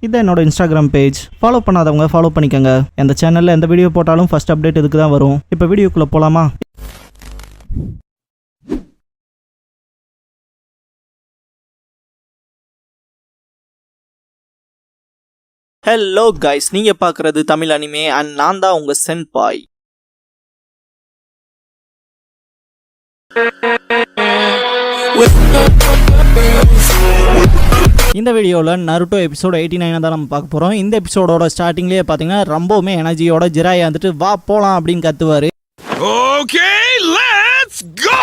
இதை என்னோட Instagram page. Follow பண்ணாதவங்க ஃபாலோ பண்ணிக்கோங்க. இந்த சேனலில் எந்த வீடியோ போட்டாலும் ஃபர்ஸ்ட் அப்டேட் இதுக்கு தான் வரும். இப்போ வீடியோக்குள்ளே போகலாமா? ஹலோ கைஸ், நீங்க பார்க்குறது தமிழ் அனிமே அண்ட் நான் தான் உங்க சென்பாய். இந்த வீடியோவில் நருட்டோ எபிசோட் 89 தான் நம்ம பார்க்க போகிறோம். இந்த எபிசோடோட ஸ்டார்டிங்லேயே பார்த்தீங்கன்னா ரொம்பவுமே எனர்ஜியோட ஜிராயா வந்துட்டு வா போகலாம் அப்படின்னு கத்துவார். Okay, let's go!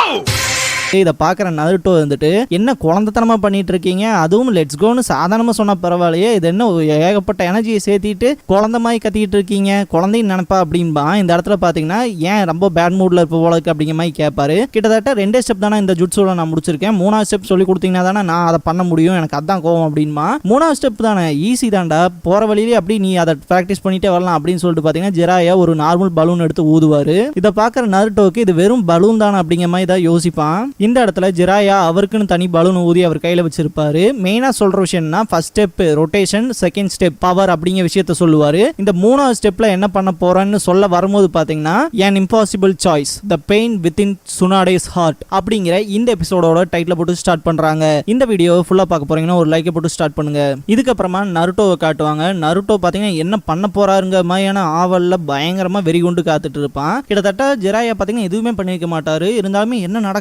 இதை பார்க்குற நருட்டோ வந்துட்டு என்ன குழந்தைத்தனமாக பண்ணிட்டு இருக்கீங்க, அதுவும் லெட்ஸ் கோன்னு சாதாரணமாக சொன்னால் பரவாயில்லையே, இது என்ன ஏகப்பட்ட எனர்ஜியை சேர்த்திட்டு குழந்தை மாதிரி கத்திட்டு இருக்கீங்க, குழந்தைன்னு நினைப்பா அப்படின்பா. இந்த இடத்துல பார்த்தீங்கன்னா ஏன் ரொம்ப பேட் மூடில் இருப்ப போலக்கு அப்படிங்கிற மாதிரி கேட்பாரு. கிட்டத்தட்ட 2 ஸ்டெப் தானே இந்த ஜுட்ஸோட நான் முடிச்சிருக்கேன், 3வது ஸ்டெப் சொல்லி கொடுத்தீங்கன்னா தானே நான் அதை பண்ண முடியும், எனக்கு அதான் கோவம் அப்படின்பா. 3வது ஸ்டெப் தானே ஈஸி தான்டா, போகிற வழியிலே அப்படி நீ அதை ப்ராக்டிஸ் பண்ணிட்டே வரலாம் அப்படின்னு சொல்லிட்டு பார்த்தீங்கன்னா ஜிராயா ஒரு நார்மல் பலூன் எடுத்து ஊதுவார். இதை பார்க்குற நருட்டோக்கு இது வெறும் பலூன் தானே அப்படிங்கிற மாதிரி தான் யோசிப்பான். இந்த இடத்துல ஜிராயா அவருக்குன்னு தனி பலூன் ஊதி அவர் கையில வச்சிருப்பாரு. மெயினா சொல்ற விஷயம்னா first step rotation, second step power அப்படிங்கிற விஷயத்த சொல்லுவாரு. இந்த 3வது ஸ்டெப்ல என்ன பண்ண போறேன்னு சொல்ல வரும்போது பாத்தீங்கன்னா an impossible choice, the pain within Tsunade's heart அப்படிங்கிற இந்த எபிசோடோட டைட்டில் போட்டு ஸ்டார்ட் பண்றாங்க. இந்த வீடியோ ஃபுல்லா பார்க்க போறீங்கன்னா ஒரு லைக்கை போட்டு ஸ்டார்ட் பண்ணுங்க. இதுக்கப்புறமா நருட்டோவை காட்டுவாங்க. நருட்டோ பாத்தீங்கன்னா என்ன பண்ண போறாருங்க மாதிரியான ஆவல்ல பயங்கரமா வெறி கொண்டு காத்துட்டு இருப்பான். கிட்டத்தட்ட ஜிராயா பாத்தீங்கன்னா எதுவுமே பண்ணிருக்க மாட்டாரு. இருந்தாலுமே என்ன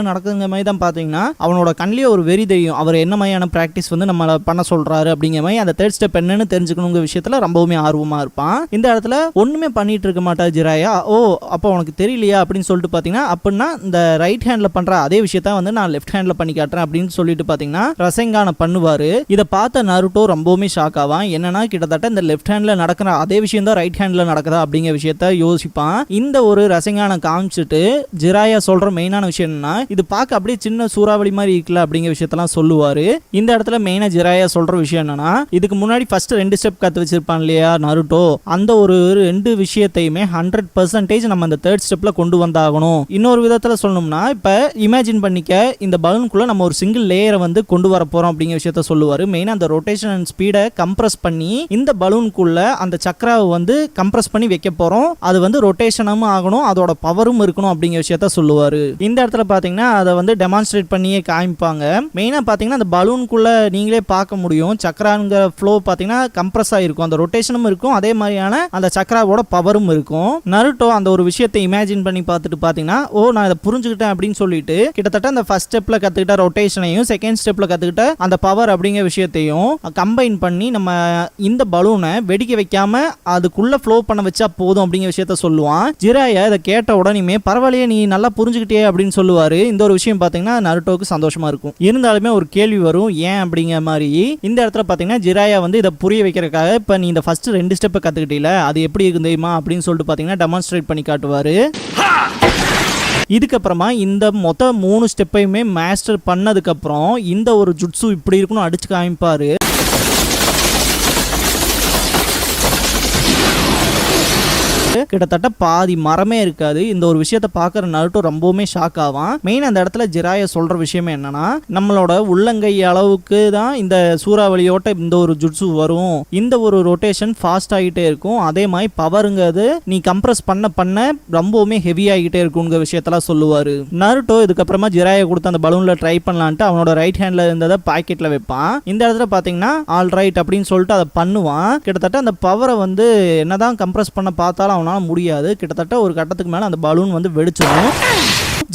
நடக்குதுங்க மாதிரி தான் பாத்தீங்கன்னா அவனோட கண்ணிலே ஒரு வெறி தெரியும். அவர் என்ன மாதிரியான பிராக்டிஸ் வந்து நம்ம பண்ண சொல்றாரு அப்படிங்கிற மாதிரி அந்த தேர்ட் ஸ்டெப் என்னன்னு தெரிஞ்சுக்கணுங்கிற விஷயத்துல ரொம்பவுமே ஆர்வமா இருப்பான். இந்த இடத்துல ஒண்ணுமே பண்ணிட்டு இருக்க மாட்டா ஜிராயா. ஓ அப்போ உனக்கு தெரியலையா அப்படின்னு சொல்லிட்டு பாத்தீங்கன்னா அப்படின்னா இந்த ரைட் ஹேண்ட்ல பண்ற அதே விஷயத்த வந்து நான் லெஃப்ட் ஹேண்ட்ல பண்ணி காட்டுறேன் அப்படின்னு சொல்லிட்டு பாத்தீங்கன்னா ரசெங்கான பண்ணுவாரு. இதை பார்த்த நருட்டோ ரொம்பவுமே ஷாக் ஆவான். என்னன்னா கிட்டத்தட்ட இந்த லெஃப்ட் ஹேண்ட்ல நடக்கிற அதே விஷயம் தான் ரைட் ஹேண்ட்ல நடக்குதா அப்படிங்கிற விஷயத்த யோசிப்பான். இந்த ஒரு ரசெங்கான காமிச்சிட்டு ஜிராயா சொல்ற மெயினான விஷயம் என்னன்னா இது பார்க்க அப்படியே சின்ன சூறாவளி மாதிரி இருக்குல்ல அப்படிங்கிற விஷயத்தெல்லாம் சொல்லுவாரு. இந்த இடத்துல மெயினா ஜிராயா சொல்ற விஷயம் என்னன்னா இதுக்கு முன்னாடி ஃபர்ஸ்ட் 2 ஸ்டெப் கத்து வச்சிருப்பான் இல்லையா நருட்டோ, அந்த ஒரு 2 விஷயத்தையுமே 100% நம்ம இந்த தேர்ட் ஸ்டெப்ல கொண்டு வந்தாகணும். இன்னொரு விதத்துல சொல்லணும்னா இப்ப இமேஜின் பண்ணிக்க இந்த பலூனுக்குள்ள நம்ம ஒரு சிங்கிள் லேயரை வந்து கொண்டு வர போறோம் அப்படிங்கிற விஷயத்த சொல்லுவாரு. மெயினா அந்த ரொட்டேஷன் அண்ட் ஸ்பீடை கம்ப்ரஸ் பண்ணி இந்த பலூனுக்குள்ள அந்த சக்கராவை வந்து கம்ப்ரஸ் பண்ணி வைக்க போறோம். அது வந்து ரொட்டேஷனும் ஆகணும், அதோட பவரும் இருக்கணும் அப்படிங்கிற விஷயத்த சொல்லுவாரு. இந்த இடத்துல பாத்தீங்கன்னா அதை வந்து டெமான்ஸ்ட்ரேட் பண்ணியே காமிப்பாங்க. மெயினா பாத்தீங்கன்னா அந்த பலூனுக்குள்ள நீங்களே பார்க்க முடியும் சக்கராங்கிற ஃப்ளோ பாத்தீங்கன்னா கம்ப்ரஸ் ஆயிருக்கும், அந்த ரொட்டேஷனும் இருக்கும், அதே மாதிரியான அந்த சக்கராவோட பவரும் இருக்கும். நருட்டோ அந்த ஒரு விஷயத்தை இமேஜின் பண்ணி பார்த்துட்டு பாத்தீங்கன்னா ஓ நான் இதை புரிஞ்சுக்கிட்டேன் அப்படின்னு சொல்லிட்டு கிட்டத்தட்ட அந்த ஃபர்ஸ்ட் ஸ்டெப்ல கத்துக்கிட்ட ரொட்டேஷனையும் செகண்ட் ஸ்டெப்ல கத்துக்கிட்ட அந்த பவர் அப்படிங்கிற விஷயத்தையும் கம்பைன் பண்ணி நம்ம இந்த பலூனை வெடிக்க வைக்காம அதுக்குள்ள ஃப்ளோ பண்ண வச்சா போதும் அப்படிங்கிற விஷயத்த சொல்லுவான். ஜிராயா இதை கேட்ட உடனே பரவாயில்லையே நீ நல்லா புரிஞ்சுக்கிட்டே அப்படின்னு சொல்லுவாரு. இந்த ஒரு விஷயம் பாத்தீங்கன்னா நருட்டோக்கு சந்தோஷமா இருக்கும். இருந்தாலுமே ஒரு கேள்வி வரும் ஏன் அப்படிங்கிற மாதிரி. இந்த இடத்துல பாத்தீங்கன்னா ஜிராயா வந்து இதை புரிய வைக்கிறதுக்காக இப்ப நீ இந்த ஃபர்ஸ்ட் 2 ஸ்டெப் கத்துக்கிட்டீல அது எப்படி இருக்கு தெரியுமா அப்படின்னு சொல்லிட்டு பாத்தீங்கன்னா டெமான்ஸ்ட்ரேட் பண்ணி காட்டுவாரு. இதுக்கப்புறமா இந்த மொத்த 3 ஸ்டெப்பையுமே மாஸ்டர் பண்ணதுக்கு அப்புறம் இந்த ஒரு ஜுட்சு இப்படி இருக்குன்னு அடிச்சு காமிப்பாரு. கிட்டத்தட்ட பாதி மரமே இருக்காது. இந்த ஒரு விஷயத்தை பார்க்குற நருட்டோ ரொம்பவுமே ஷாக் ஆவான். மெயின் அந்த இடத்துல ஜிராயா சொல்ற விஷயமே என்னன்னா நம்மளோட உள்ளங்கை அளவுக்கு தான் இந்த சூறாவளியோட்ட இந்த ஒரு ஜுட்சு வரும், இந்த ஒரு ரொட்டேஷன் ஃபாஸ்ட் ஆகிட்டே இருக்கும், அதே மாதிரி பவருங்கிறது நீ கம்ப்ரஸ் பண்ண ரொம்பவுமே ஹெவி ஆகிட்டே இருக்குங்கிற விஷயத்தெல்லாம் சொல்லுவாரு. நருட்டோ இதுக்கப்புறமா ஜிராயா கொடுத்த அந்த பலூன்ல ட்ரை பண்ணலான்ட்டு அவனோட ரைட் ஹேண்ட்ல இருந்ததை பாக்கெட்ல வைப்பான். இந்த இடத்துல பாத்தீங்கன்னா ஆல் ரைட் அப்படின்னு சொல்லிட்டு அதை பண்ணுவான். கிட்டத்தட்ட அந்த பவரை வந்து என்னதான் கம்ப்ரஸ் பண்ண பார்த்தாலும் அவனால முடியாது. கிட்டத்தட்ட ஒரு கட்டத்துக்கு மேல அந்த பலூன் வந்து வெடிச்சிடும்.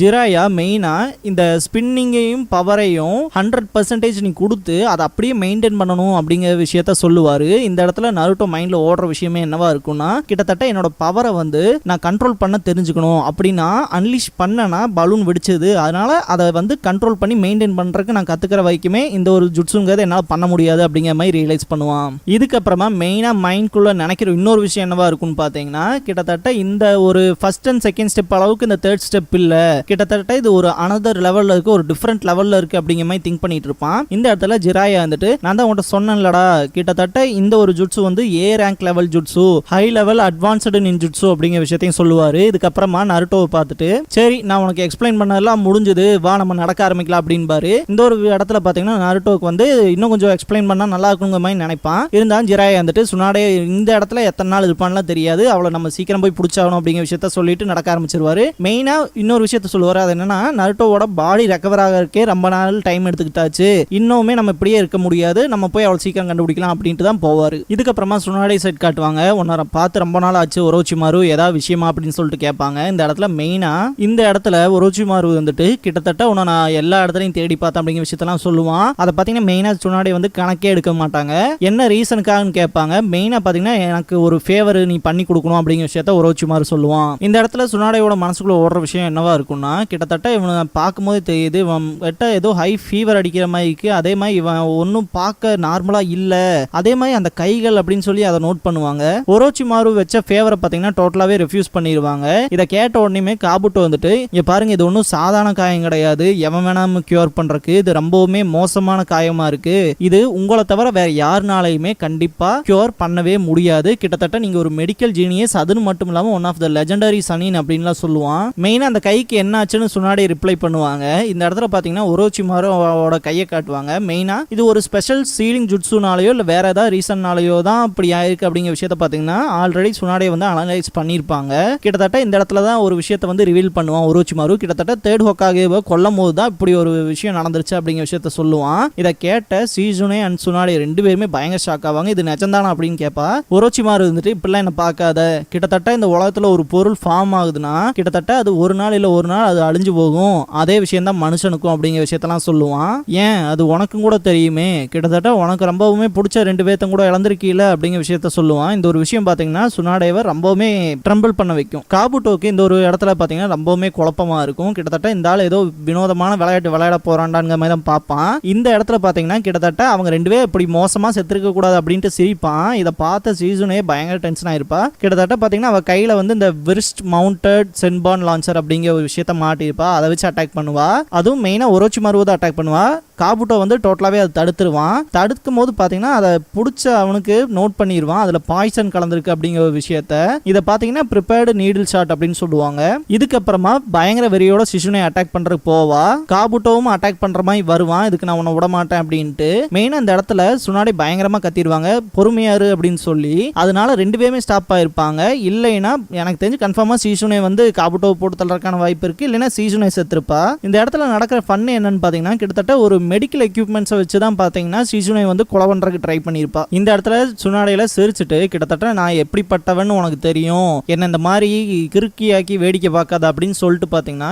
ஜிராயா மெயினா இந்த ஸ்பின்னிங்கையும் பவரையும் 100% நீ கொடுத்து அதை அப்படியே மெயின்டைன் பண்ணணும் அப்படிங்கிற விஷயத்த சொல்லுவாரு. இந்த இடத்துல நருட்டோ மைண்ட்ல ஓடுற விஷயமே என்னவா இருக்கும்னா கிட்டத்தட்ட என்னோட பவரை வந்து நான் கண்ட்ரோல் பண்ண தெரிஞ்சுக்கணும், அப்படின்னா அன்லீஷ் பண்ணனா பலூன் வெடிச்சது, அதனால அதை வந்து கண்ட்ரோல் பண்ணி மெயின்டைன் பண்றதுக்கு நான் கத்துக்கிற வரைக்குமே இந்த ஒரு ஜுட்ஸுங்கிறத என்னால் பண்ண முடியாது அப்படிங்கிற மாதிரி ரியலைஸ் பண்ணுவான். இதுக்கப்புறமா மெயினா மைண்ட்குள்ள நினைக்கிற இன்னொரு விஷயம் என்னவா இருக்கும்னு பாத்தீங்கன்னா கிட்டத்தட்ட இந்த ஒரு ஃபர்ஸ்ட் அண்ட் செகண்ட் ஸ்டெப் அளவுக்கு இந்த தேர்ட் ஸ்டெப் இல்ல, கிட்டத்தட்ட இது ஒரு அனதர் லெவல்ல இருக்கு, ஒரு டிஃப்ரெண்ட் லெவல்ல இருக்கு அப்படிங்கிற மாதிரி திங்க் பண்ணிட்டு இருப்பான். இந்த இடத்துல ஜிராயா வந்துட்டு நான் தான் உன்கிட்ட சொன்னேன்லடா, கிட்டத்தட்ட இந்த ஒரு ஜுட்சு வந்து ஏ ரேங்க் லெவல் ஜுட்சு, ஹை லெவல் அட்வான்ஸ்டு நின்ஜுட்சு அப்படிங்கிற விஷயத்தையும் சொல்லுவாரு. இதுக்கப்புறமா நருட்டோவை பார்த்துட்டு சரி நான் உனக்கு எக்ஸ்பிளைன் பண்ணதெல்லாம் முடிஞ்சது, வா நம்ம நடக்க ஆரம்பிக்கலாம் அப்படின்பாரு. இந்த ஒரு இடத்துல பாத்தீங்கன்னா நருட்டோவுக்கு வந்து இன்னும் கொஞ்சம் எக்ஸ்பிளைன் பண்ணா நல்லா இருக்குங்கிற மாதிரி நினைப்பான். இருந்தாலும் ஜிராயா வந்துட்டு சுனாடே இந்த இடத்துல எத்தனை நாள் இருப்பான்லாம் தெரியாது, அவளை நம்ம சீக்கிரம் போய் பிடிச்சாகணும் அப்படிங்கிற விஷயத்த சொல்லிட்டு நடக்க ஆரம்பிச்சிருவாரு. மெயினா இன்னொரு விஷயத்த சொல்லுவாரு, அது என்னன்னா நருட்டோவோட பாடி ரெக்கவர் ஆகிறதுக்கே ரொம்ப நாள் டைம் எடுத்துக்கிட்டாச்சு, இன்னுமே நம்ம இப்படியே இருக்க முடியாது, நம்ம போய் அவள் சீக்கிரம் கண்டுபிடிக்கலாம் அப்படின்ட்டு தான் போவாரு. இதுக்கப்புறமா சுனாடே சைட் காட்டுவாங்க. உன்னை பார்த்து ரொம்ப நாள் ஆச்சு ஒரோச்சிமாரு, ஏதாவது விஷயமா அப்படின்னு சொல்லிட்டு கேட்பாங்க. இந்த இடத்துல மெயினா இந்த இடத்துல ஒரோச்சிமாரு வந்துட்டு கிட்டத்தட்ட உன்னை நான் எல்லா இடத்துலையும் தேடி பார்த்தேன் அப்படிங்கிற விஷயத்தெல்லாம் சொல்லுவான். அதை பார்த்தீங்கன்னா மெயினா சுனாடே வந்து கணக்கே எடுக்க மாட்டாங்க. என்ன ரீசனுக்காகன்னு கேட்பாங்க. மெயினா பார்த்தீங்கன்னா எனக்கு ஒரு ஃபேவர் நீ பண்ணி கொடுக்கணும் அப்படிங்கிற விஷயத்த ஒரோச்சிமாரு சொல்லுவான். இந்த இடத்துல சுனாடேயோட மனசுக்குள்ள ஓடுற விஷயம் என்னவா இருக்கும்னா, கிட்டத்தட்ட இவனை பார்க்கும்போது தெரியுது இவன் கிட்ட ஏதோ ஹை ஃபீவர் அடிக்கிற மாதிரி இருக்கு, அதே மாதிரி இவன் ஒன்றும் பார்க்க நார்மலா இல்ல, அதே மாதிரி அந்த கைகள் அப்படின்னு சொல்லி அதை நோட் பண்ணுவாங்க. ஒரோச்சிமாரு வச்ச ஃபேவரை பார்த்தீங்கன்னா டோட்டலாவே ரெஃப்யூஸ் பண்ணிடுவாங்க. இதை கேட்ட உடனே காபுட்டோ வந்துட்டு இங்க பாருங்க, இது ஒன்றும் சாதாரண காயம் கிடையாது, எவன் வேணாம கியூர் பண்றதுக்கு இது ரொம்பவுமே மோசமான காயமா இருக்கு, இது உங்களை தவிர வேற யாருனாலையுமே கண்டிப்பா கியூர் பண்ணவே முடியாது, கிட்டத்தட்ட நீங்க ஒரு மெடிக்கல் ஜீனியஸ், அதுன்னு மட்டும் இல்லாம ஒன் ஆஃப் த லெஜெண்டரி சனின் அப்படின்லாம் சொல்லுவான். மெயினா அந்த கைக்கு என்ன ஆச்சுன்னு சுனாடே ரிப்ளை பண்ணுவாங்க. இந்த இடத்துல பாத்தீங்கன்னா ஒரோச்சிமாரோட கையை காட்டுவாங்க. மெயினா இது ஒரு ஸ்பெஷல் சீலிங் ஜுட்சுனாலயோ இல்ல வேற ஏதாவது ரீசன்னாலயோ தான் அப்படி ஆயிருக்கு அப்படிங்கிற விஷயத்த பாத்தீங்கன்னா ஆல்ரெடி சுனாடே வந்து அனலைஸ் பண்ணிருப்பாங்க. கிட்டத்தட்ட இந்த இடத்துல தான் ஒரு விஷயத்தை வந்து ரிவீல் பண்ணுவான் ஒரோச்சிமாரு. கிட்டத்தட்ட தேர்ட் ஹோக்காகேவை கொல்லும் போது தான் இப்படி ஒரு விஷயம் நடந்துருச்சு அப்படிங்கிற விஷயத்த சொல்லுவான். இதை கேட்ட சீசுனே அண்ட் சுனாடே ரெண்டு பேருமே பயங்கர ஷாக் ஆவாங்க. இது நிஜம்தானா அப்படின்னு கேட்பா. ஒரோச்சிமாரு வந்துட்டு இப்படிலாம் என்ன பார்க்காத, கிட்டத்தட்ட இந்த உலகத்துல ஒரு பொருள் ஃபார்ம் ஆகுதுன்னா கிட்டத்தட்ட அது ஒரு நாள் இல்ல ஒரு நாள் அது அழிஞ்சு போகும், அதே விஷயம் தான் மனுஷனுக்கும் அப்படிங்கிற விஷயத்தெல்லாம் சொல்லுவான். ஏன் அது உனக்கும் கூட தெரியுமே, கிட்டத்தட்ட உனக்கு ரொம்பவுமே பிடிச்ச ரெண்டு பேர்த்தும் கூட இழந்திருக்கீல அப்படிங்கிற விஷயத்த சொல்லுவான். இந்த ஒரு விஷயம் பாத்தீங்கன்னா சுனாடேவை ரொம்பவுமே ட்ரம்பிள் பண்ண வைக்கும். காபுட்டோக்கு இந்த ஒரு இடத்துல பாத்தீங்கன்னா ரொம்பவுமே குழப்பமா இருக்கும். கிட்டத்தட்ட இந்த ஆள் ஏதோ வினோதமான விளையாட்டு விளையாட போறான்டாங்கிற மாதிரி தான் பார்ப்பான். இந்த இடத்துல பாத்தீங்கன்னா கிட்டத்தட்ட அவங்க ரெண்டு பேரும் இப்படி மோசமா செத்துருக்க கூடாது அப்படின்ட்டு சிரிப்பான். இதை பார்த்த சீசுனே பயங்கர டென்ஷன் ஆயிருப்பா. கிட்டத்தட்ட பாத்தீங்கன்னா அவ கையில வந்து இந்த விரிஸ்ட் மவுண்டட் சென்பான் லான்ச்சர் அப்படிங்கிற ஒரு விஷயத்த மாட்டிருப்பா. அதை வச்சு அட்டாக் பண்ணுவா. அதுவும் மெயினா ஒரோச்சிமாரு தான் அட்டாக் பண்ணுவா. காபுட்டோ வந்து டோட்டலாவே அதை தடுத்துருவான். தடுக்கும் போது பாத்தீங்கன்னா அதை பிடிச்ச அவனுக்கு நோட் பண்ணிடுவான், அதுல பாய்சன் கலந்துருக்கு அப்படிங்கிற ஒரு விஷயத்த. இதை பாத்தீங்கன்னா ப்ரிப்பேர்டு நீடில் ஷாட் அப்படின்னு சொல்லுவாங்க. இதுக்கப்புறமா பயங்கர வெறியோட சிசுனை அட்டாக் பண்றதுக்கு போவா. காபுட்டோவும் அட்டாக் பண்ற மாதிரி வருவான், இதுக்கு நான் உன்னை விட மாட்டேன் அப்படின்ட்டு. மெயினா இந்த இடத்துல சுனாடே பயங்கரமா கத்திடுவாங்க பொறுமையாரு அப்படின்னு சொல்லி. அதனால ரெண்டு பேருமே ஸ்டாப் ஆயிருப்பாங்க. இல்லைன்னா எனக்கு தெரிஞ்சு கன்ஃபார்மா சீசுனை வந்து காபுட்டோ போட்டு தள்ளுறதுக்கான வாய்ப்பு இருக்கு, இல்லைன்னா சீசுனை செத்துருப்பா. இந்த இடத்துல நடக்கிற ஃபன் என்னன்னு பாத்தீங்கன்னா கிட்டத்தட்ட ஒரு மெடிக்கல் எக்யூப்மெண்ட்ஸை வச்சு தான் பாத்தீங்கன்னா சீசுனை வந்து கொலை பண்றதுக்கு ட்ரை பண்ணிருப்பா. இந்த இடத்துல சுனாடையில சிரிச்சுட்டு கிட்டத்தட்ட நான் எப்படிப்பட்டவன்னு உனக்கு தெரியும், என்ன இந்த மாதிரி கிறுக்கியாக்கி வேடிக்கை பார்க்காத அப்படின்னு சொல்லிட்டு பாத்தீங்கன்னா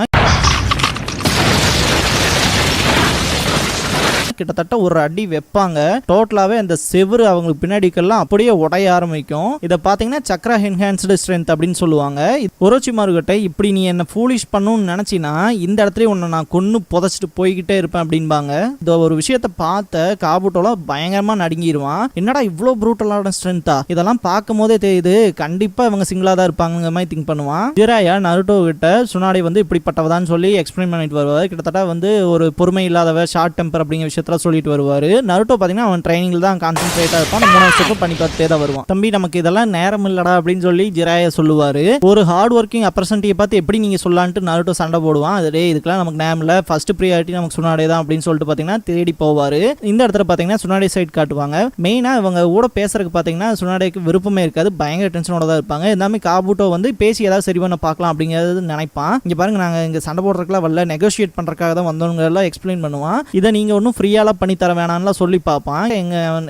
கிட்டத்தட்ட ஒரு அடி வைப்பாங்க. டோட்டலாவே அந்த செவுரு அவங்களுக்கு பின்னாடிக்கெல்லாம் அப்படியே உடைய ஆரம்பிக்கும். இதை பாத்தீங்கன்னா சக்ரா என்ஹான்ஸ்டு ஸ்ட்ரென்த் அப்படின்னு சொல்லுவாங்க. ஒரோச்சிமாரு கிட்ட இப்படி நீ என்ன ஃபூலிஷ் பண்ணணும்னு நினைச்சினா இந்த இடத்துல உன்னை நான் கொன்னு புதைச்சிட்டு போய்கிட்டே இருப்பேன் அப்படின்பாங்க. இந்த ஒரு விஷயத்த பார்த்த காபுட்டோல பயங்கரமா நடுங்கிடுவான். என்னடா இவ்வளோ ப்ரூட்டலான ஸ்ட்ரென்த்தா, இதெல்லாம் பார்க்கும் போதே தெரியுது கண்டிப்பா இவங்க சிங்கிளா தான் இருப்பாங்க மாதிரி திங்க் பண்ணுவான். ஜிராயா நருட்டோ கிட்ட சுனாடே வந்து இப்படிப்பட்டவதான்னு சொல்லி எக்ஸ்பிளைன் பண்ணிட்டு வருவார். கிட்டத்தட்ட வந்து ஒரு பொறுமை இல்லாதவ, ஷார்ட் டெம்பர் அப்படிங்கிற விஷயத்த சொல்லிட்டு வருவாரு. நருட்டோ பாத்தீங்கன்னா அவன் ட்ரைனிங்ல தான் கான்சென்ட்ரேட்டா இருப்பான். 3 வருஷத்துக்கு பண்ணி பார்த்துட்டே தான் வருவான். தம்பி நமக்கு இதெல்லாம் நேரம் இல்லடா அப்படின்னு சொல்லி ஜிராயா சொல்லுவாரு. ஒரு ஹார்ட் ஒர்க்கிங் அப்ரசன்டியை பார்த்து எப்படி நீங்க சொல்லலான்ட்டு நருட்டோ சண்டை போடுவான். அதே இதுக்கெல்லாம் நமக்கு நேரம் இல்ல, ஃபர்ஸ்ட் ப்ரியாரிட்டி நமக்கு சுனாடே தான் அப்படின்னு சொல்லிட்டு பாத்தீங்கன்னா தேடி போவாரு. இந்த இடத்துல பாத்தீங்கன்னா சுனாடே சைட் காட்டுவாங்க. மெயினா இவங்க கூட பேசுறதுக்கு பாத்தீங்கன்னா சுனாடேக்கு விருப்பமே இருக்காது, பயங்கர டென்ஷனோட தான் இருப்பாங்க. எல்லாமே காபுட்டோ வந்து பேசி ஏதாவது சரி பண்ண பார்க்கலாம் அப்படிங்கிறது நினைப்பான். இங்க பாருங்க நாங்க இங்க சண்டை போடுறதுக்குலாம் வரல, நெகோஷியேட் பண்றதுக்காக தான் வந்தவங்க எல்லாம் எக்ஸ்பிளைன் பண்ணுவான். இதை நீங்க ஒன்றும் ஃப்ரீயாலாம் பண்ணி தர வேணாம்னு சொல்லி பார்ப்பான்.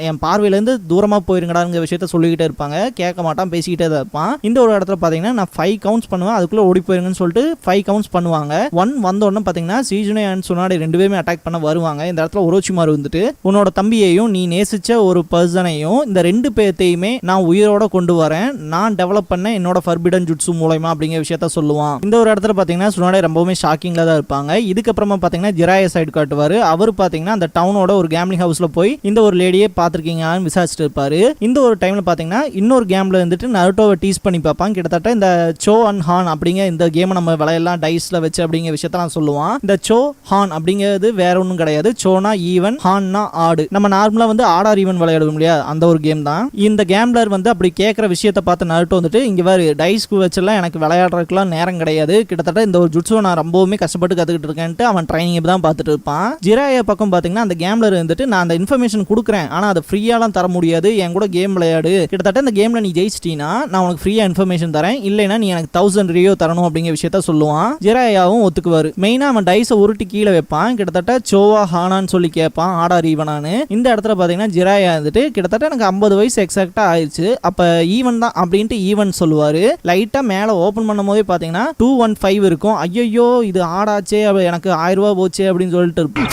என் பார்வையிலேருந்து தூரமா போயிருங்கடாங்கிற விஷயத்த சொல்லிக்கிட்டே இருப்பாங்க. கேட்க மாட்டான், பேசிக்கிட்டே தான் இருப்பான். இந்த ஒரு இடத்துல பாத்தீங்கன்னா நான் 5 கவுண்ட்ஸ் பண்ணுவேன், அதுக்குள்ள ஓடி போயிருங்கன்னு சொல்லிட்டு 5 கவுண்ட்ஸ் பண்ணுவாங்க. 1 வந்த உடனே பாத்தீங்கன்னா சீசுனே அண்ட் சுனாடே ரெண்டு பேருமே அட்டாக் பண்ண வருவாங்க. இந்த இடத்துல ஒரோச்சிமாரு வந்துட்டு உன்னோட தம்பியையும் நீ நேசிச்ச ஒரு பர்சனையும் இந்த ரெண்டு பேர்த்தையுமே நான் உயிரோட கொண்டு வரேன், நான் டெவலப் பண்ண என்னோட ஃபர்பிடன் ஜுட்சு மூலமா அப்படிங்கிற விஷயத்த சொல்லுவான். இந்த ஒரு இடத்துல பாத்தீங்கன்னா சுனாடே ரொம்பவுமே ஷாக்கிங்ல தான் இருப்பாங்க. இதுக்கப்புறமா பாத்தீங்கன்னா ஜிராயா சைடு காட்டுவாரு. அவர் பாத்தீங்கன்னா அந்த டவுனோட ஒரு கேம்லிங் ஹவுஸ்ல போய் இந்த ஒரு லேடியை பார்த்துருக்கீங்களான்னு விசாரிச்சுட்டு இருப்பாரு. இந்த ஒரு டைம்ல பாத்தீங்கன்னா இன்னொரு கேம்ல வந்துட்டு நருட்டோவை டீஸ் பண்ணி பார்ப்பான். கிட்டத்தட்ட இந்த சோ அண்ட் ஹான் அப்படிங்கிற இந்த கேமை நம்ம விளையாடலாம் டைஸ்ல வச்சு அப்படிங்கிற விஷயத்தான் சொல்லுவான். இந்த சோ ஹான் அப்படிங்கிறது வேற ஒன்றும் கிடையாது. சோனா ஈவன், ஹான்னா ஆடு. நம்ம நார்மலா வந்து ஆடார் ஈவன் விளையாடுவோம் இல்லையா, அந்த ஒரு கேம் தான். இந்த கேம்லர் வந்து அப்படி கேட்குற விஷயத்தை பார்த்து நருட்டோ வந்துட்டு இங்க வேறு டைஸ்க்கு வச்செல்லாம் எனக்கு விளையாடுறதுக்குலாம் நேரம் கிடையாது, கிட்டத்தட்ட இந்த ஒரு ஜுட்ஸுவை நான் ரொம்பவுமே கஷ்டப்பட்டு கத்துக்கிட்டு இருக்கேன்ட்டு அவன் ட்ரைனிங் தான் பார்த்துட்டு இருப்பான். ஜிராயா பக்கம் பார்த்தீங்கன்னா அந்த கேம்லர் வந்துட்டு நான் அந்த இன்ஃபர்மேஷன் கொடுக்குறேன், ஆனால் அதை ஃப்ரீயாலாம் தர முடியாது, என் கூட கேம் விளையாடு, கிட்டத்தட்ட இந்த கேம்ல நீ ஜெயிச்சிட்டீனா நான் உனக்கு ஃப்ரீயா இன்ஃபர்மேஷன் தரேன், இல்லைன்னா நீ எனக்கு 1000 ரியோ தரணும் அப்படிங்கிற விஷயத்த சொல்லுவான். ஜிராயாவும் ஒத்துக்குவாரு. மெயினா அவன் டைஸை உருட்டி கீழே வைப்பான். கிட்டத்தட்ட சோவா ஹானான்னு சொல்லி கேட்பான், ஆடார் ஈவனானு. இந்த இடத்துல பார்த்தீங்கன்னா ஜிராயா வந்துட்டு கிட்டத்தட்ட எனக்கு 50 வயசு எக்ஸாக்டா ஆயிடுச்சு, அப்ப ஈவன் தான் அப்படின்ட்டு ஈவன் சொல்லுவாரு. லைட்டா மேல ஓபன் பண்ணும் போதே பாத்தீங்கன்னா 215 இருக்கும். ஐயோ இது ஆடாச்சே, எனக்கு 1000 ரூபாய் போச்சே அப்படின்னு சொல்லிட்டு இருப்போம்.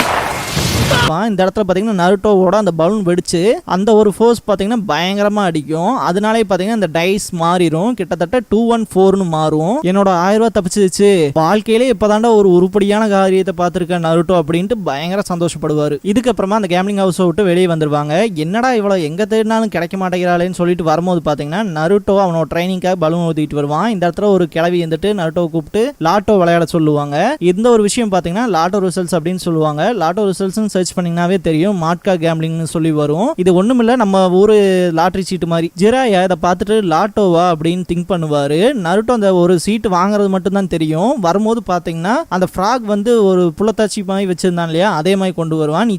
இந்த இடத்துல பாத்தீங்கன்னா நருட்டோவோட அந்த பலூன் வெடிச்சு அந்த ஒரு ஃபோர்ஸ் பாத்தீங்கன்னா பயங்கரமா அடிக்கும். அதனாலே பாத்தீங்கன்னா இந்த டைஸ் மாறிடும், கிட்டத்தட்ட 214ன்னு மாறும். என்னோட 1000 ரூபாய் தப்பிச்சிருச்சு, வாழ்க்கையிலே இப்பதாண்டா ஒரு உருப்படியான காரியத்தை பார்த்திருக்க நருட்டோ அப்படின்ட்டு பயங்கர சந்தோஷப்படுவாரு. இதுக்கப்புறமா அந்த கேம்லிங் ஹவுஸை விட்டு வெளியே வந்துருவாங்க. என்னடா இவ்வளவு எங்க தேடினாலும் கிடைக்க மாட்டேங்கிறாளேன்னு சொல்லிட்டு வரும்போது பாத்தீங்கன்னா நருட்டோ அவனோட ட்ரைனிங்காக பலூன் ஊத்திட்டு வருவான். இந்த இடத்துல ஒரு கிளவி வந்துட்டு நருட்டோவை கூப்பிட்டு லாட்டோ விளையாட சொல்லுவாங்க. இந்த ஒரு விஷயம் பாத்தீங்கன்னா லாட்டோ ரிசல்ட்ஸ் அப்படின்னு சொல்லுவாங்க. லாட்டோ ரிசல்ட்ஸ் சர்ச் பண்ணீங்கன்னாவே தெரியும், மாட்கா கேம்லிங்னு சொல்லி வரும். இது ஒண்ணுமில்ல, நம்ம ஊரு லாட்டரி சீட்டு மாதிரி. ஜிராயா இதை பார்த்துட்டு லாட்டோவா அப்படின்னு திங்க் பண்ணுவாரு. நருட்டோ அந்த ஒரு சீட்டு வாங்குறது மட்டும் தான் தெரியும். வரும்போது பாத்தீங்கன்னா அந்த ஃப்ராக் வந்து ஒரு புலத்தாச்சி மாதிரி வச்சிருந்தான் இல்லையா, அதே மாதிரி கொண்டு வருவான்.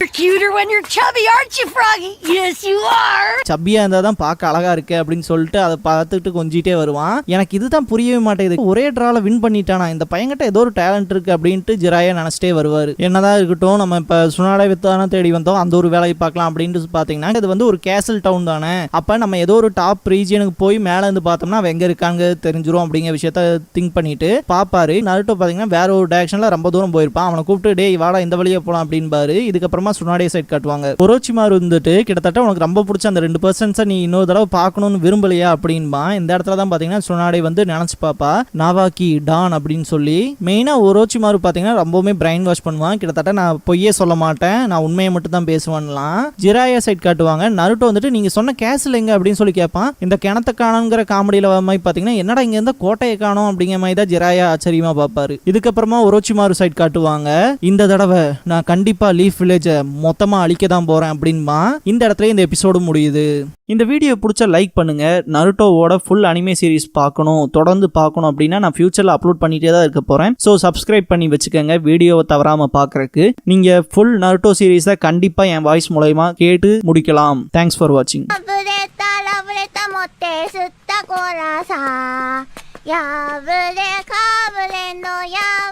சப்பியா இருந்தா தான் பார்க்க அழகா இருக்கு அப்படின்னு சொல்லிட்டு அதை பார்த்துட்டு கொஞ்சிட்டே வருவான். எனக்கு இதுதான் புரியவே மாட்டேங்குது, ஒரே டிரால வின் பண்ணிட்டானா, இந்த பையன்கிட்ட ஏதோ ஒரு டேலண்ட் இருக்கு அப்படின்ட்டு ஜிராயா நினைச்சிட்டே வருவாரு. என்னதான் இருக்கட்டும், நம்ம இப்ப சுனாடை வித்தான தேடி வந்தோம், அந்த ஒரு வேலையை பார்க்கலாம் அப்படின்ட்டு பாத்தீங்கன்னா இது வந்து ஒரு கேசல் டவுன் தானே, அப்ப நம்ம ஏதோ ஒரு டாப் ரீஜியனுக்கு போய் மேல இருந்து பார்த்தோம்னா எங்க இருக்காங்க தெரிஞ்சிரும் அப்படிங்கிற விஷயத்த திங்க் பண்ணிட்டு பாப்பாரு. நருட்டோ பாத்தீங்கன்னா வேற ஒரு டைரக்ஷன்ல ரொம்ப தூரம் போயிருப்பான். அவனை கூப்பிட்டு டேய் வாடா இந்த வழியா போலாம் அப்படின்பாரு. இதுக்கப்புறமா சுனாடே சைட் காட்டுவாங்க. ஒரோச்சிமாரு வந்துட்டு கிட்டத்தட்ட உனக்கு ரொம்ப பிடிச்ச அந்த 2% நீ இன்னொரு தடவை பார்க்கணும்னு விரும்பலையா அப்படின்பா. இந்த இடத்துல தான் பாத்தீங்கன்னா சுனாடே வந்து நினைச்சு பாப்பா நாவாக்கி டான் அப்படின்னு சொல்லி. மெயினா ஒரோச்சிமாரு பாத்தீங்கன்னா ரொம்பவுமே பிரைன் வாஷ் பண்ணுவான். கிட்டத்தட்ட நான் பொய்யே சொல்ல மாட்டேன், நான் உண்மையை மட்டும் தான் பேசுவான்லாம். ஜிராயா சைட் காட்டுவாங்க. நருட்டோ வந்துட்டு நீங்க சொன்ன கேசல் எங்க அப்படின்னு சொல்லி கேட்பான். இந்த கிணத்தை காணுங்கிற காமெடியில மாதிரி பாத்தீங்கன்னா என்னடா இங்க இருந்த கோட்டையை காணும் அப்படிங்கிற மாதிரி தான் ஜிராயா ஆச்சரியமா பாப்பாரு. இதுக்கப்புறமா ஒரோச்சிமாரு சைட் காட்டுவாங்க. இந்த தடவை நான் கண்டிப்பா லீஃப் வில்லேஜை மொத்தமா அழிக்க தான் போறேன் அப்படின்பா. இந்த இடத்துல இந்த எபிசோடு முடியுது. இந்த வீடியோ பிடிச்ச லைக் பண்ணுங்க. நருட்டோவோட ஃபுல் அனிமே சீரிஸ் பார்க்கணும், தொடர்ந்து பார்க்கணும் அப்படின்னா நான் ஃபியூச்சர்ல அப்லோட் பண்ணிட்டே தான் இருக்க போறேன். ஸோ சப்ஸ்கிரைப் பண்ணி வச்சுக்கோங்க வீடியோவை தவறாம பார்க்கறதுக்கு. நீங்க ஃபுல் நருட்டோ சீரிஸை கண்டிப்பா என் வாய்ஸ் மூலமா கேட்டு முடிக்கலாம். தேங்க்ஸ் ஃபார் வாட்சிங்.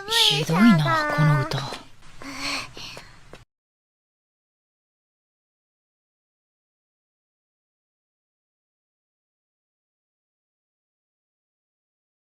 ひどいなこの